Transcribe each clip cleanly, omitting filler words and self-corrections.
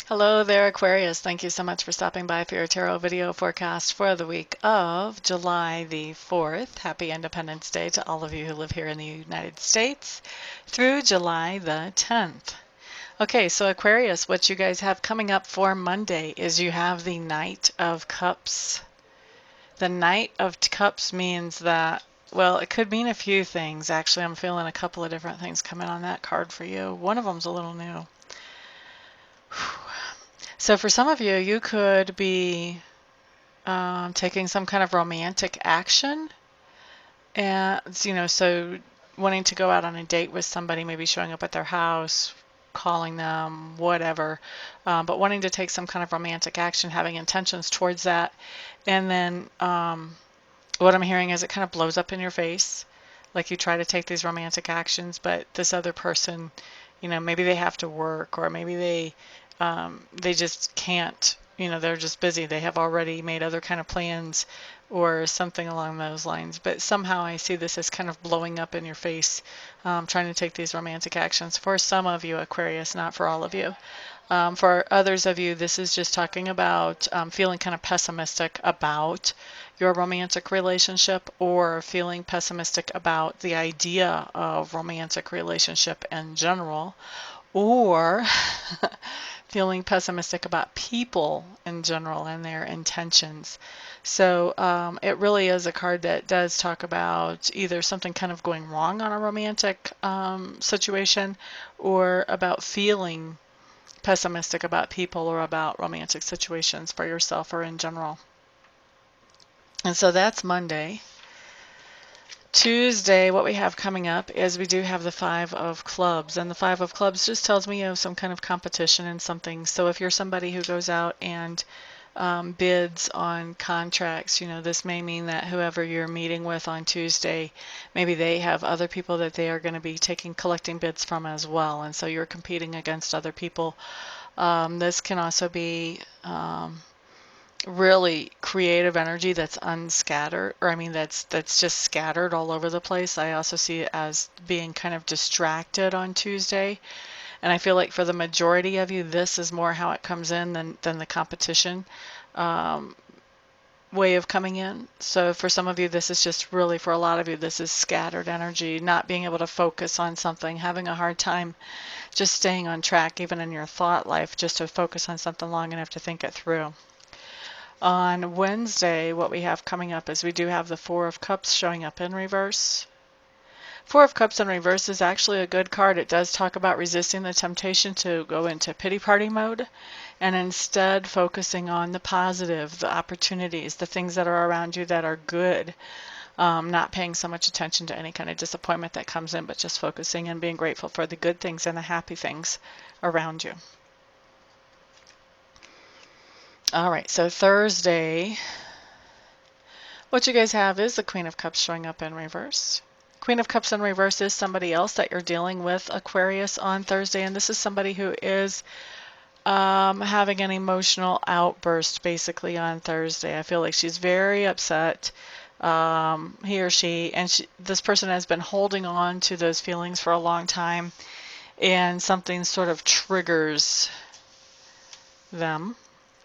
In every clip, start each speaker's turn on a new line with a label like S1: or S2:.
S1: Hello there, Aquarius. Thank you so much for stopping by for your tarot video forecast for the week of July the 4th. Happy Independence Day to all of you who live here in the United States through July the 10th. Okay, so Aquarius, what you guys have coming up for Monday is you have the Knight of Cups. The Knight of Cups means that, well, it could mean a few things. Actually, I'm feeling a couple of different things coming on that card for you. One of them's a little new. So for some of you, you could be taking some kind of romantic action, and so wanting to go out on a date with somebody, maybe showing up at their house, calling them, whatever, but wanting to take some kind of romantic action, having intentions towards that, and then what I'm hearing is it kind of blows up in your face, like you try to take these romantic actions, but this other person, maybe they have to work, or maybe they just can't, they're just busy. They have already made other kind of plans or something along those lines. But somehow I see this as kind of blowing up in your face, trying to take these romantic actions. For some of you, Aquarius, not for all of you. For others of you, this is just talking about feeling kind of pessimistic about your romantic relationship, or feeling pessimistic about the idea of romantic relationship in general, or feeling pessimistic about people in general and their intentions. So it really is a card that does talk about either something kind of going wrong on a romantic situation, or about feeling pessimistic about people or about romantic situations for yourself or in general. And so that's Monday. Tuesday, what we have coming up is we do have the Five of Clubs, and the Five of Clubs just tells me some kind of competition in something. So if you're somebody who goes out and bids on contracts, this may mean that whoever you're meeting with on Tuesday, maybe they have other people that they are going to be collecting bids from as well, and so you're competing against other people. This can also be really creative energy that's unscattered, or I mean that's just scattered all over the place. I also see it as being kind of distracted on Tuesday, and I feel like for the majority of you, this is more how it comes in than the competition way of coming in. So for some of you, this is just really, for a lot of you, this is scattered energy, not being able to focus on something, having a hard time just staying on track, even in your thought life, just to focus on something long enough to think it through. On Wednesday, what we have coming up is we do have the Four of Cups showing up in reverse. Four of Cups in reverse is actually a good card. It does talk about resisting the temptation to go into pity party mode, and instead focusing on the positive, the opportunities, the things that are around you that are good. Not paying so much attention to any kind of disappointment that comes in, but just focusing and being grateful for the good things and the happy things around you. All right, so Thursday, what you guys have is the Queen of Cups showing up in reverse. Queen of Cups in reverse is somebody else that you're dealing with, Aquarius, on Thursday, and this is somebody who is having an emotional outburst basically on Thursday. I feel like she's very upset, he or she, and this person has been holding on to those feelings for a long time, and something sort of triggers them.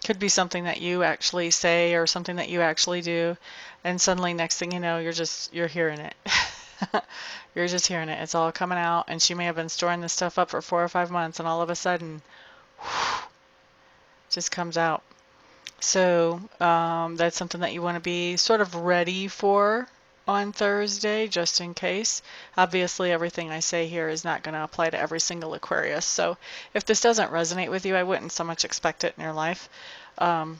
S1: Could be something that you actually say or something that you actually do, and suddenly next thing you know, you're hearing it. You're just hearing it. It's all coming out, and she may have been storing this stuff up for 4 or 5 months, and all of a sudden, whew, just comes out. So that's something that you want to be sort of ready for on Thursday, just in case. Obviously, everything I say here is not going to apply to every single Aquarius. So if this doesn't resonate with you, I wouldn't so much expect it in your life. But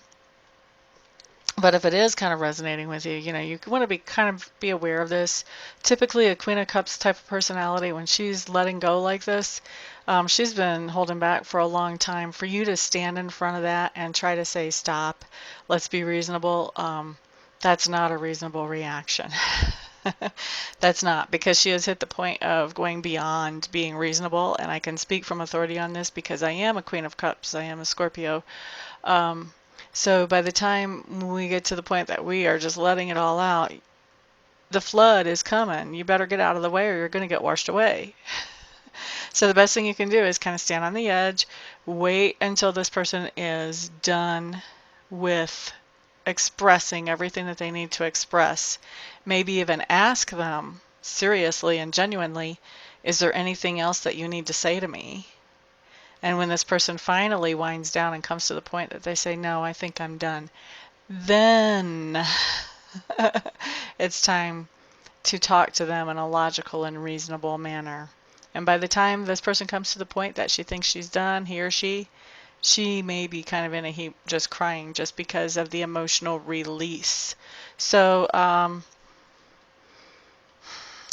S1: if it is kind of resonating with you, you want to be aware of this. Typically, a Queen of Cups type of personality, when she's letting go like this, she's been holding back for a long time. For you to stand in front of that and try to say, stop, let's be reasonable, that's not a reasonable reaction. That's not, because she has hit the point of going beyond being reasonable, and I can speak from authority on this because I am a Queen of Cups. I am a Scorpio. So by the time we get to the point that we are just letting it all out, the flood is coming. You better get out of the way or you're going to get washed away. So the best thing you can do is kind of stand on the edge, wait until this person is done with expressing everything that they need to express. Maybe even ask them seriously and genuinely, is there anything else that you need to say to me? And when this person finally winds down and comes to the point that they say, no, I think I'm done, then it's time to talk to them in a logical and reasonable manner. And by the time this person comes to the point that she thinks she's done, he or she may be kind of in a heap just crying just because of the emotional release. So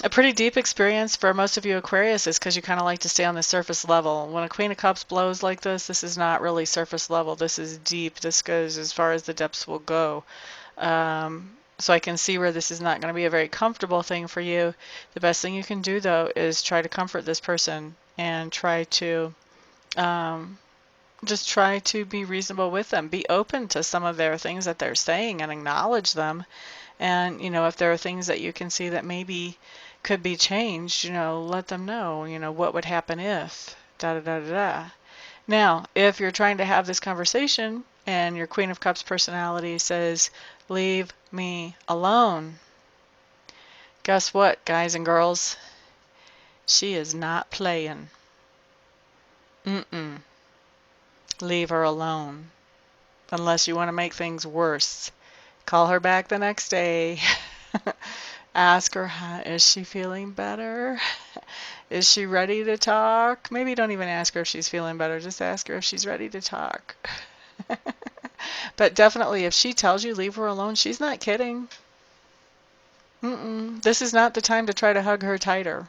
S1: a pretty deep experience for most of you Aquarius is because you kind of like to stay on the surface level. When a Queen of Cups blows like this is not really surface level. This is deep. This goes as far as the depths will go. So I can see where this is not going to be a very comfortable thing for you. The best thing you can do, though, is try to comfort this person and try to just try to be reasonable with them. Be open to some of their things that they're saying and acknowledge them. And, if there are things that you can see that maybe could be changed, let them know, what would happen if, da da da da da. Now, if you're trying to have this conversation and your Queen of Cups personality says, leave me alone, guess what, guys and girls? She is not playing. Leave her alone. Unless you want to make things worse. Call her back the next day. Ask her, is she feeling better? Is she ready to talk? Maybe don't even ask her if she's feeling better. Just ask her if she's ready to talk. But definitely, if she tells you leave her alone, she's not kidding. This is not the time to try to hug her tighter.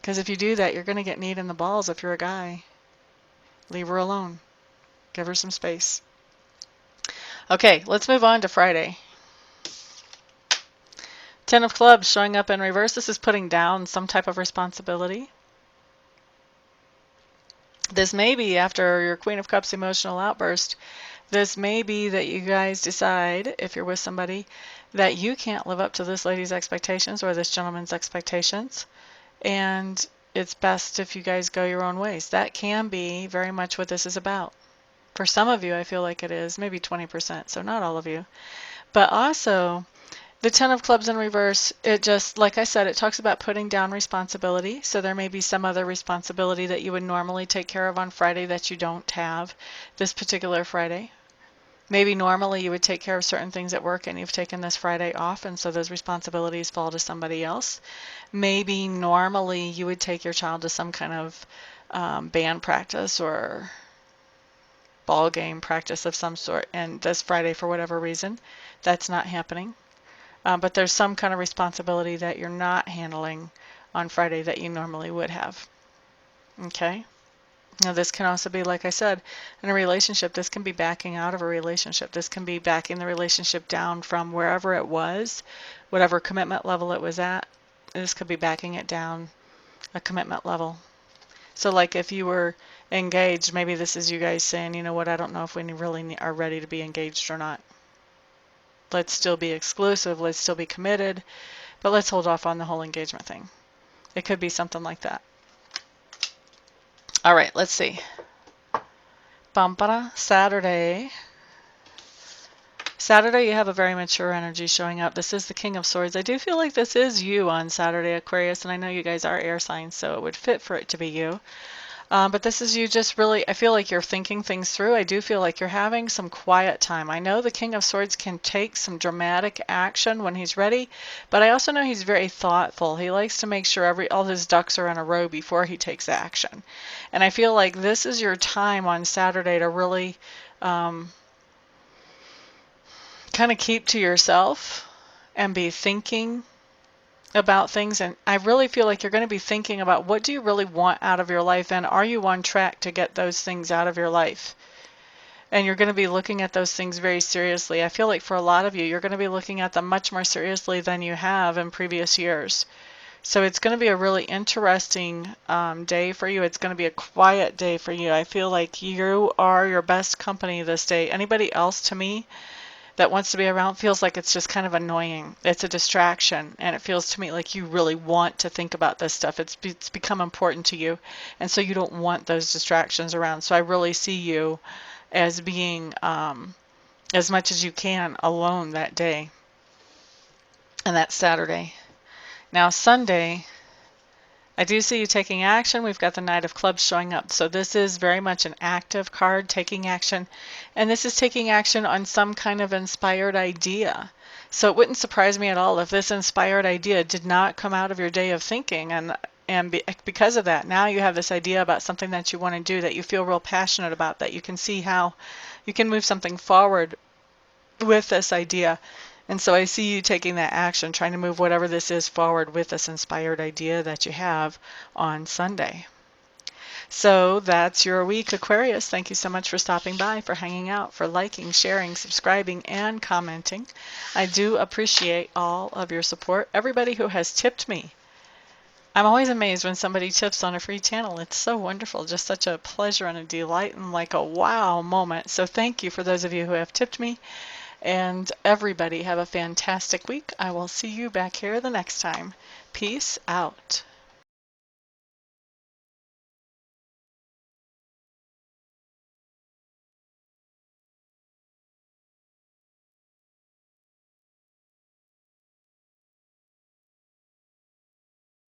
S1: Because if you do that, you're going to get kneed in the balls if you're a guy. Leave her alone. Give her some space. Okay, let's move on to Friday. Ten of Clubs showing up in reverse. This is putting down some type of responsibility. This may be after your Queen of Cups emotional outburst. This may be that you guys decide, if you're with somebody, that you can't live up to this lady's expectations or this gentleman's expectations. And it's best if you guys go your own ways. That can be very much what this is about. For some of you, I feel like it is, maybe 20%, so not all of you. But also, the Ten of Clubs in reverse, it just, like I said, it talks about putting down responsibility. So there may be some other responsibility that you would normally take care of on Friday that you don't have this particular Friday. Maybe normally you would take care of certain things at work and you've taken this Friday off, and so those responsibilities fall to somebody else. Maybe normally you would take your child to some kind of band practice or ball game practice of some sort, and this Friday, for whatever reason, that's not happening. But there's some kind of responsibility that you're not handling on Friday that you normally would have. Okay? Now, this can also be, like I said, in a relationship. This can be backing out of a relationship. This can be backing the relationship down from wherever it was, whatever commitment level it was at. This could be backing it down a commitment level. So, like if you were engaged, maybe this is you guys saying, you know what, I don't know if we really are ready to be engaged or not. Let's still be exclusive. Let's still be committed. But let's hold off on the whole engagement thing. It could be something like that. All right, let's see. Saturday. Saturday, you have a very mature energy showing up. This is the King of Swords. I do feel like this is you on Saturday, Aquarius, and I know you guys are air signs, so it would fit for it to be you. But this is you just really, I feel like you're thinking things through. I do feel like you're having some quiet time. I know the King of Swords can take some dramatic action when he's ready, but I also know he's very thoughtful. He likes to make sure all his ducks are in a row before he takes action. And I feel like this is your time on Saturday to really kind of keep to yourself and be thinking about things. And I really feel like you're going to be thinking about, what do you really want out of your life, and are you on track to get those things out of your life? And you're going to be looking at those things very seriously. I feel like for a lot of you, you're going to be looking at them much more seriously than you have in previous years. So it's going to be a really interesting day for you. It's going to be a quiet day for you. I feel like you are your best company this day. Anybody else, to me, that wants to be around feels like it's just kind of annoying. It's a distraction, and it feels to me like you really want to think about this stuff. It's become important to you, and so you don't want those distractions around. So I really see you as being as much as you can alone that day, and that's Saturday. Now Sunday, I do see you taking action. We've got the Knight of Clubs showing up. So this is very much an active card, taking action. And this is taking action on some kind of inspired idea. So it wouldn't surprise me at all if this inspired idea did not come out of your day of thinking. And because of that, now you have this idea about something that you want to do, that you feel real passionate about, that you can see how you can move something forward with this idea. And so I see you taking that action, trying to move whatever this is forward with this inspired idea that you have on Sunday. So that's your week, Aquarius. Thank you so much for stopping by, for hanging out, for liking, sharing, subscribing, and commenting. I do appreciate all of your support. Everybody who has tipped me. I'm always amazed when somebody tips on a free channel. It's so wonderful, just such a pleasure and a delight and like a wow moment. So thank you for those of you who have tipped me. And everybody have a fantastic week. I will see you back here the next time. Peace out.